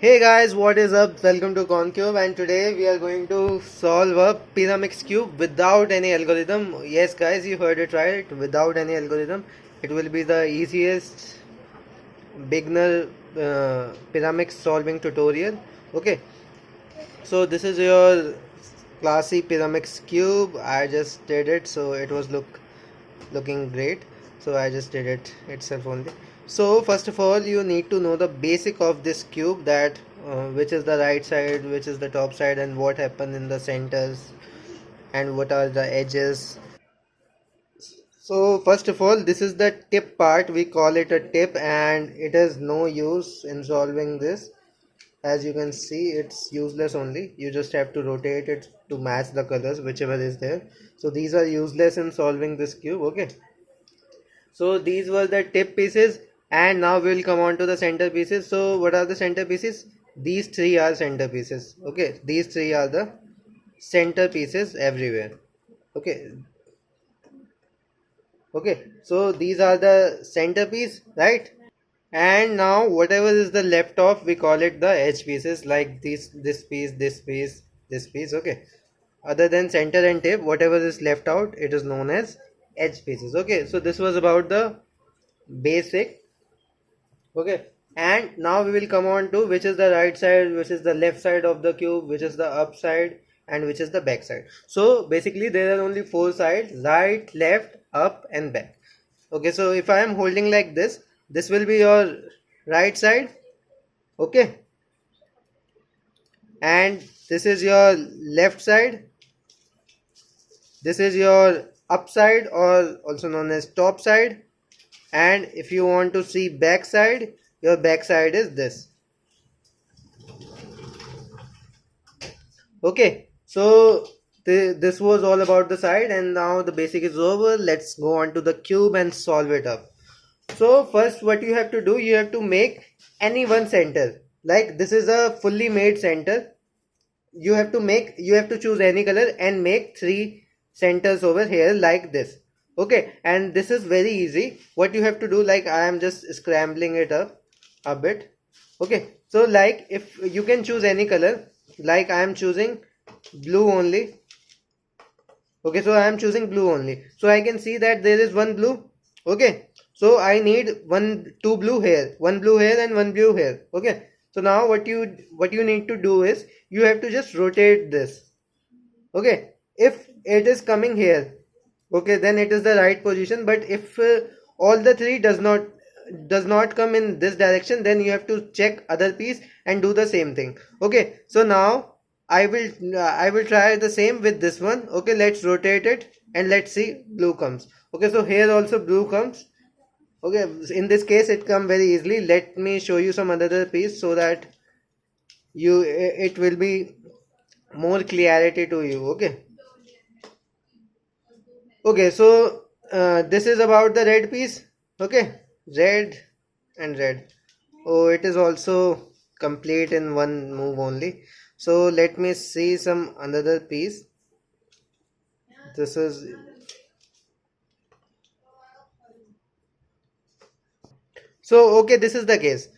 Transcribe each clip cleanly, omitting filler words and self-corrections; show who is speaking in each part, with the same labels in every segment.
Speaker 1: Hey guys, what is up? Welcome to Concube, and today we are going to solve a Pyraminx cube without any algorithm. Yes guys, you heard it right, without any algorithm. It will be the easiest beginner Pyraminx solving tutorial. Okay, so this is your classy Pyraminx cube. I just did it, so it was looking great, so I just did it itself only. So first of all, you need to know the basic of this cube, that which is the right side, which is the top side, and what happen in the centers, and what are the edges. So first of all, this is the tip part. We call it a tip, and it has no use in solving this. As you can see, it's useless only. You just have to rotate it to match the colors whichever is there. So these are useless in solving this cube. Okay, so these were the tip pieces, and now we'll come on to the center pieces. So what are the center pieces? These three are center pieces. Okay, these three are the center pieces everywhere. Okay, so these are the centerpiece, right? And now whatever is the left off, we call it the edge pieces, like this piece, this piece, this piece. Okay, other than center and tip, whatever is left out, it is known as edge pieces. Okay, so this was about the basic. Okay, and now we will come on to which is the right side, which is the left side of the cube, which is the up side, and which is the back side. So basically there are only four sides: right, left, up, and back. Okay, so if I am holding like this will be your right side. Okay, and this is your left side, this is your up side, or also known as top side. And if you want to see back side, your back side is this. Okay, so this was all about the side, and now the basic is over. Let's go on to the cube and solve it up. So first what you have to do, you have to make any one center. Like this is a fully made center. You have to choose any color and make three centers over here like this. Okay, and this is very easy. What you have to do, like I am just scrambling it up a bit. Okay, so like if you can choose any color, like I am choosing blue only. Okay, so I am choosing blue only, so I can see that there is one blue. Okay, so I need two blue here, one blue here and one blue here. Okay, so now what you need to do is you have to just rotate this. Okay, if it is coming here, okay, then it is the right position. But if all the three does not come in this direction, then you have to check other piece and do the same thing. Okay, so now I will try the same with this one. Okay, let's rotate it and let's see blue comes. Okay, so here also blue comes. Okay, in this case it come very easily. Let me show you some other piece so that it will be more clarity to you. Okay, so this is about the red piece. Okay, red and red. Oh, it is also complete in one move only. So let me see some another piece. This is, so okay, this is the case.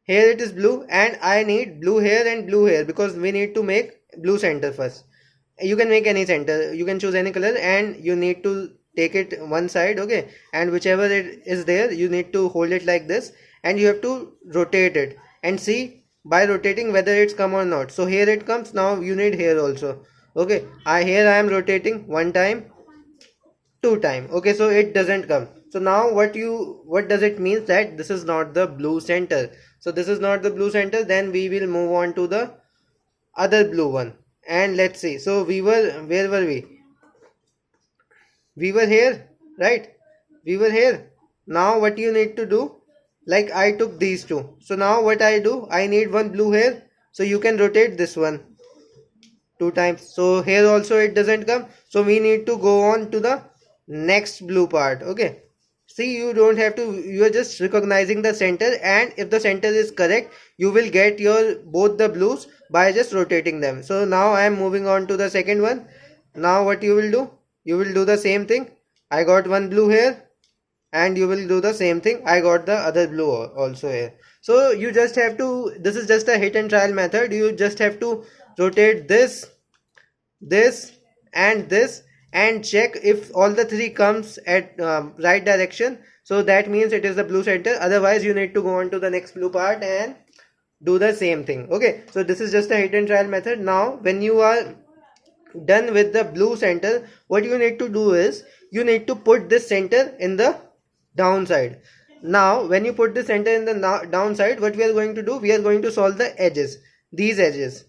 Speaker 1: Here it is blue, and I need blue here and blue here, because we need to make blue center first. You can make any center, you can choose any color, and you need to take it one side. Okay, and whichever it is there, you need to hold it like this, and you have to rotate it and see by rotating whether it's come or not. So here it comes. Now you need here also. Okay, here I am rotating one time, two time. Okay, so it doesn't come. So now what does it mean? That this is not the blue center. So this is not the blue center. Then we will move on to the other blue one, and let's see. So where were we were here, right? We were here. Now what you need to do, like I took these two, so now what I do, I need one blue here, so you can rotate this one two times. So here also it doesn't come, so we need to go on to the next blue part. Okay, see, you don't have to, you are just recognizing the center, and if the center is correct, you will get your both the blues by just rotating them. So now I am moving on to the second one. Now what you will do, you will do the same thing. I got one blue here, and you will do the same thing. I got the other blue also here. So you just have to, this is just a hit and trial method, you just have to rotate this, this and this, and check if all the three comes at right direction. So that means it is the blue center, otherwise you need to go on to the next blue part and do the same thing. Okay, so this is just a hit and trial method. Now when you are done with the blue center, what you need to do is you need to put this center in the downside. Now when you put the center in the downside, what we are going to do, we are going to solve the edges, these edges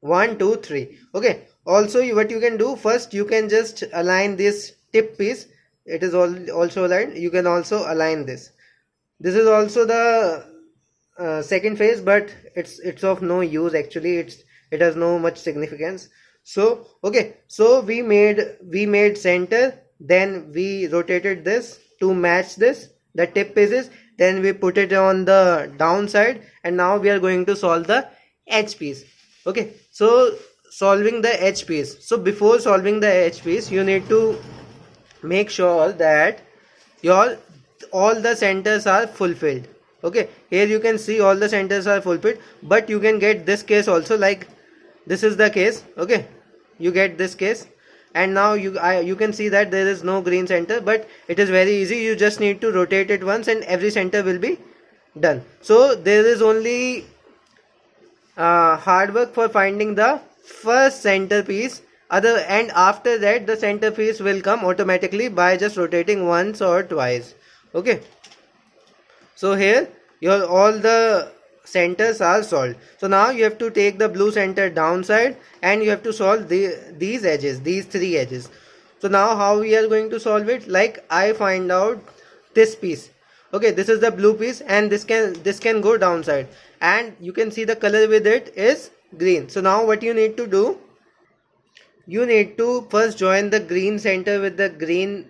Speaker 1: 1 2 3. Okay, also what you can do, first you can just align this tip piece, it is also aligned. You can also align this. This is also the second phase, but it's of no use actually, it has no much significance. So okay, so we made center, then we rotated this to match this, the tip pieces, then we put it on the downside, and now we are going to solve the edge piece. Okay, so solving the edge piece. So before solving the edge piece, you need to make sure that all the centers are fulfilled. Okay, here you can see all the centers are fulfilled, but you can get this case also, like this is the case. Okay, you get this case, and now you can see that there is no green center, but it is very easy, you just need to rotate it once and every center will be done. So there is only hard work for finding the first center piece, and after that the center piece will come automatically by just rotating once or twice. Okay, so here all the centers are solved. So now you have to take the blue center downside and you have to solve these edges, these three edges. So now how we are going to solve it, like I find out this piece. Okay, this is the blue piece and this can go downside, and you can see the color with it is green. So now what you need to do, you need to first join the green center with the green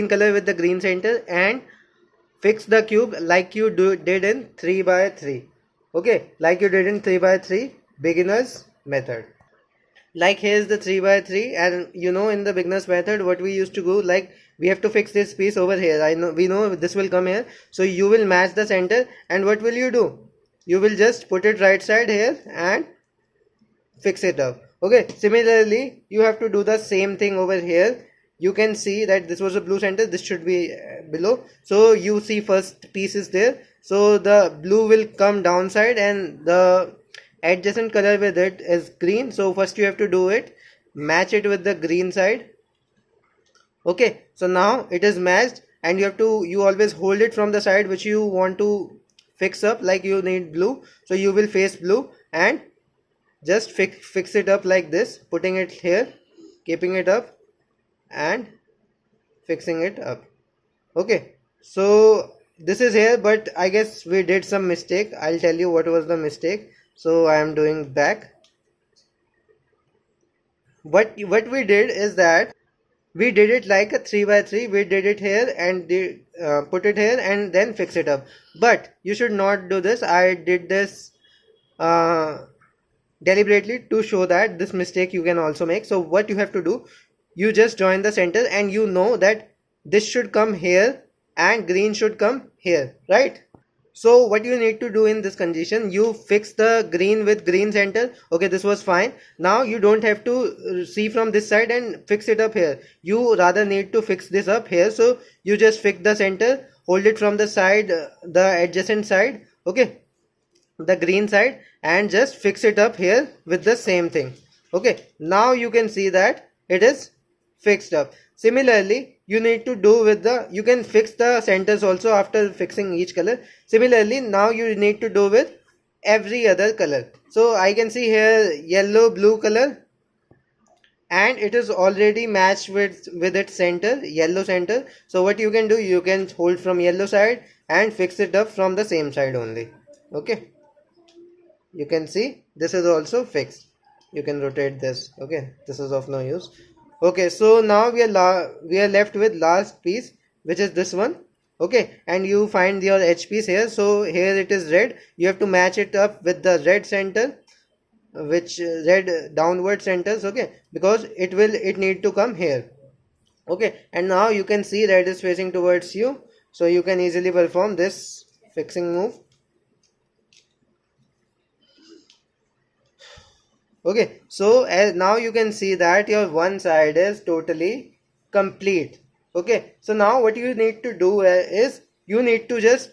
Speaker 1: color with the green center and fix the cube like you did in 3 by 3. Okay, like you did in 3 by 3 beginners method. Like here's the 3 by 3, and you know in the beginners method what we used to do, like we have to fix this piece over here. We know this will come here, so you will match the center, and what will you do, you will just put it right side here and fix it up. Okay, similarly you have to do the same thing over here. You can see that this was a blue center, this should be below. So you see first piece is there, so the blue will come downside and the adjacent color with it is green. So first you have to do it, match it with the green side. Okay, so now it is matched, and you always hold it from the side which you want to fix up, like you need blue, so you will face blue and just fix it up like this, putting it here, keeping it up and fixing it up. Okay, so this is here, but I guess we did some mistake. I'll tell you what was the mistake. So I am doing back. What we did is that we did it like a 3 by 3. We did it here and put it here and then fix it up. But you should not do this. I did this deliberately to show that this mistake you can also make. So what you have to do, you just join the center, and you know that this should come here and green should come here, right? So what you need to do in this condition, you fix the green with green center. Okay, this was fine. Now you don't have to see from this side and fix it up here. You rather need to fix this up here. So you just fix the center, hold it from the side, the adjacent side, okay, the green side, and just fix it up here with the same thing. Okay, now you can see that it is fixed up. Similarly, you need to do with you can fix the centers also after fixing each color. Similarly, now you need to do with every other color. So I can see here yellow, blue color, and it is already matched with its center, yellow center. So what you can do, you can hold from yellow side and fix it up from the same side only. Okay, you can see this is also fixed. You can rotate this. Okay, this is of no use. Okay, so now we are left with last piece, which is this one. Okay, and you find your edge piece here. So here it is red. You have to match it up with the red center, which red downward centers. Okay, because it need to come here. Okay, and now you can see red is facing towards you, so you can easily perform this fixing move. Okay, so as now you can see that your one side is totally complete. Okay, so now what you need to do is you need to just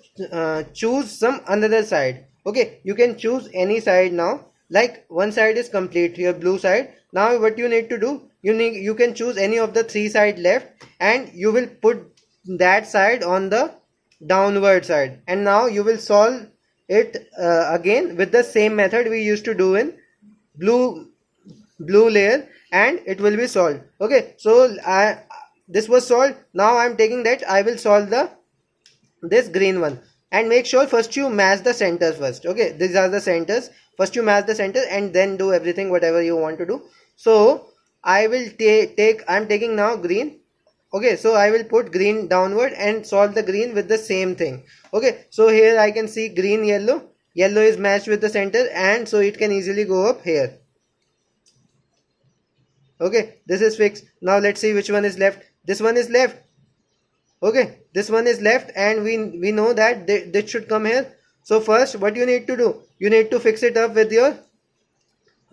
Speaker 1: choose some another side. Okay, you can choose any side now. Like one side is complete, your blue side. Now what you need to do, you can choose any of the three side left, and you will put that side on the downward side, and now you will solve it again with the same method we used to do in blue layer, and it will be solved. Okay, so this was solved. Now I'm taking that, I will solve this green one, and make sure first you match the centers first. Okay, these are the centers. First you match the center and then do everything whatever you want to do. So I will I'm taking now green. Okay, so I will put green downward and solve the green with the same thing. Okay, so here I can see green, yellow. Yellow is matched with the center, and so it can easily go up here. Okay, this is fixed. Now let's see which one is left. This one is left. Okay, this one is left, and we know that this should come here. So first what you need to do, you need to fix it up with your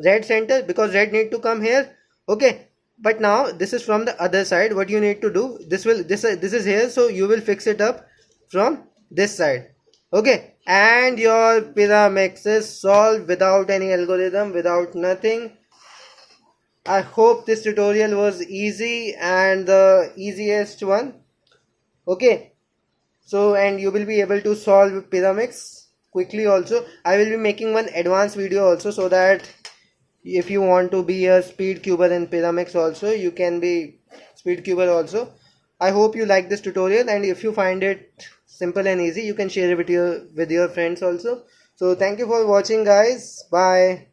Speaker 1: red center, because red need to come here. Okay, but now this is from the other side. What you need to do, this is here, so you will fix it up from this side. Okay, and your Pyraminx is solved without any algorithm, without nothing. I hope this tutorial was easy and the easiest one. Okay, so and you will be able to solve Pyraminx quickly also. I will be making one advanced video also, so that if you want to be a speed cuber in Pyraminx also, you can be speed cuber also. I hope you like this tutorial, and if you find it simple and easy, you can share it with your friends also. So thank you for watching, guys. Bye.